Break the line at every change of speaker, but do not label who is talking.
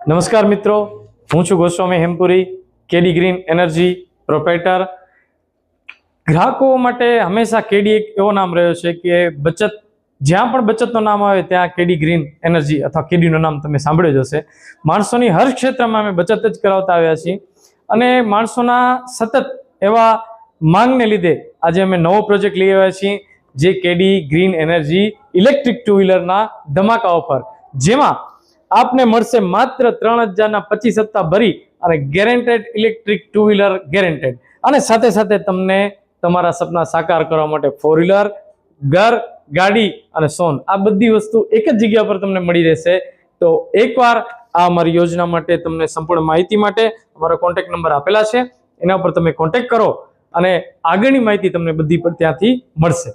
નમસ્કાર મિત્રો, હું છું ગોસ્વામી હેમપુરી, કેડી ગ્રીન એનર્જી પ્રોપ્રાઇટર। ગ્રાહકો માટે હંમેશા કેડી એક એવો નામ રહ્યો છે કે બચત, જ્યાં પણ બચતનું નામ આવે ત્યાં કેડી ગ્રીન એનર્જી અથવા કેડીનું નામ તમે સાંભળ્યું જ હશે। માણસોની હર ક્ષેત્રમાં અમે બચત જ કરાવતા આવ્યા છીએ અને માણસોના સતત એવા માંગને લીધે આજે અમે નવો પ્રોજેક્ટ લઈ આવ્યા છીએ, જે KD green energy electric two વ્હીલરના ધમાકા ઓફર, જેમાં આપને મળશે માત્ર 3025 હપ્તા ભરી અને guaranteed electric two wheeler guaranteed, અને સાથે સાથે તમને તમારા સપના સાકાર કરવા માટે 4 વ્હીલર, ઘર, ગાડી અને સોન, આ બધી વસ્તુ એક જ જગ્યા પર તમને મળી રહેશે। તો એકવાર આ અમારી યોજના માટે તમને સંપૂર્ણ માહિતી માટે અમારો કોન્ટેક્ટ નંબર આપેલા છે, એના પર તમે કોન્ટેક્ટ કરો અને આગળની માહિતી તમને બધી પર ત્યાંથી મળશે।